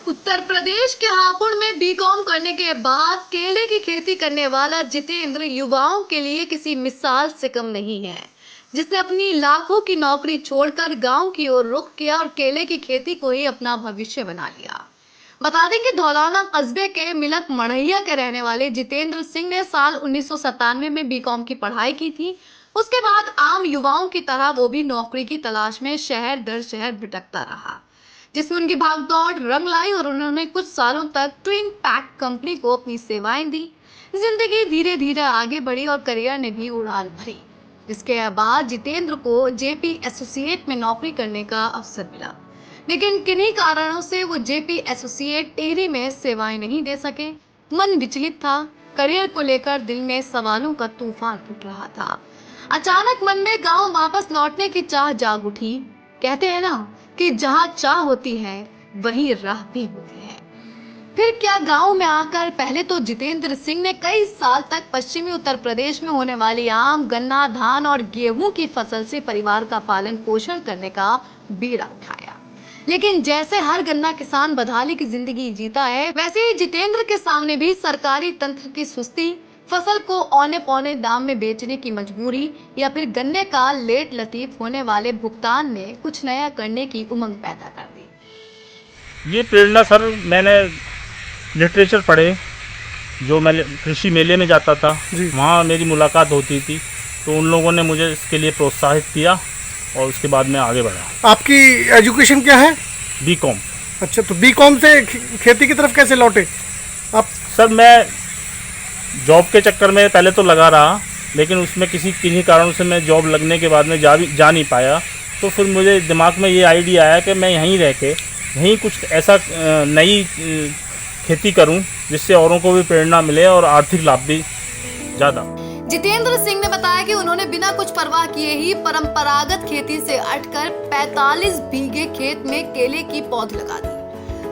उत्तर प्रदेश के हापुड़ में बीकॉम करने के बाद केले की खेती करने वाला जितेंद्र युवाओं के लिए किसी मिसाल से कम नहीं है, जिसने अपनी लाखों की नौकरी छोड़कर गांव की ओर रुख किया और केले की खेती को ही अपना भविष्य बना लिया। बता दें कि धौलाना कस्बे के मिलक मढ़ैया के रहने वाले जितेंद्र सिंह ने साल 1997 में बीकॉम की पढ़ाई की थी। उसके बाद आम युवाओं की तरह वो भी नौकरी की तलाश में शहर दर शहर भटकता रहा, जिसमें उनकी भागदौड़ रंग लाई और उन्होंने कुछ सालों तक ट्विन पैक कंपनी को अपनी सेवाएं दी। जिंदगी धीरे धीरे आगे बढ़ी और करियर ने भी उड़ान भरी। इसके बाद जितेंद्र को जेपी एसोसिएट में नौकरी करने का अवसर मिला, लेकिन किन्हीं कारणों से वो जेपी एसोसिएट टेरी में सेवाएं नहीं दे सके। मन विचलित था, करियर को लेकर दिल में सवालों का तूफान उठ रहा था। अचानक मन में गांव वापस लौटने की चाह जाग उठी। कहते हैं ना कि जहां चाह होती है वहीं राह भी होती है। फिर क्या गांव में आकर पहले तो जितेंद्र सिंह ने कई साल तक पश्चिमी उत्तर प्रदेश में होने वाली आम, गन्ना, धान और गेहूं की फसल से परिवार का पालन पोषण करने का बीड़ा उठाया। लेकिन जैसे हर गन्ना किसान बदहाली की जिंदगी जीता है, वैसे ही जितेंद्र के सामने भी सरकारी तंत्र की सुस्ती, फसल को औने पौने दाम में बेचने की मजबूरी या फिर गन्ने का लेट लतीफ होने वाले भुगतान ने कुछ नया करने की उमंग पैदा कर दी। ये प्रेरणा सर, मैंने लिटरेचर पढ़े, जो मैं कृषि मेले में जाता था, वहाँ मेरी मुलाकात होती थी, तो उन लोगों ने मुझे इसके लिए प्रोत्साहित किया और उसके बाद मैं आगे बढ़ा। आपकी एजुकेशन क्या है? बीकॉम। अच्छा, तो बीकॉम से खेती की तरफ कैसे लौटे आप? सर, मैं जॉब के चक्कर में पहले तो लगा रहा, लेकिन उसमें किन्हीं कारणों से मैं जॉब लगने के बाद में जा नहीं पाया। तो फिर मुझे दिमाग में ये आइडिया आया कि मैं यहीं रह के यहीं कुछ ऐसा नई खेती करूं जिससे औरों को भी प्रेरणा मिले और आर्थिक लाभ भी ज़्यादा। जितेंद्र सिंह ने बताया कि उन्होंने बिना कुछ परवाह किए ही परंपरागत खेती से हटकर 45 बीघे खेत में केले की पौध लगा दी।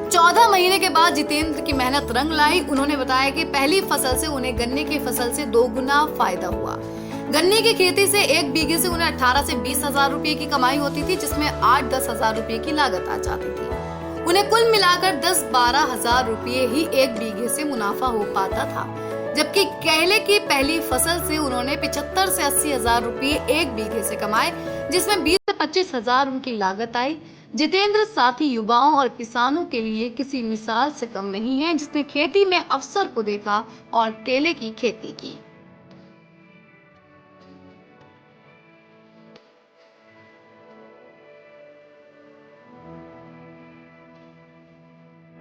14 महीने के बाद जितेंद्र की मेहनत रंग लाई। उन्होंने बताया कि पहली फसल से उन्हें गन्ने की फसल से 2 गुना फायदा हुआ। गन्ने की खेती से 1 बीघे से उन्हें 18 से 20 हजार रुपए की कमाई होती थी, जिसमें 8-10 हजार रुपए की लागत आ जाती थी। उन्हें कुल मिलाकर 10-12 हजार रुपये ही 1 बीघे से मुनाफा हो पाता था, जबकि केले की पहली फसल से उन्होंने 75 से 80 हजार रुपये 1 बीघे से कमाए, जिसमें 20 से 25 हजार उनकी लागत आई। जितेंद्र साथी युवाओं और किसानों के लिए किसी मिसाल से कम नहीं है, जिसने खेती में अवसर को देखा और केले की खेती की।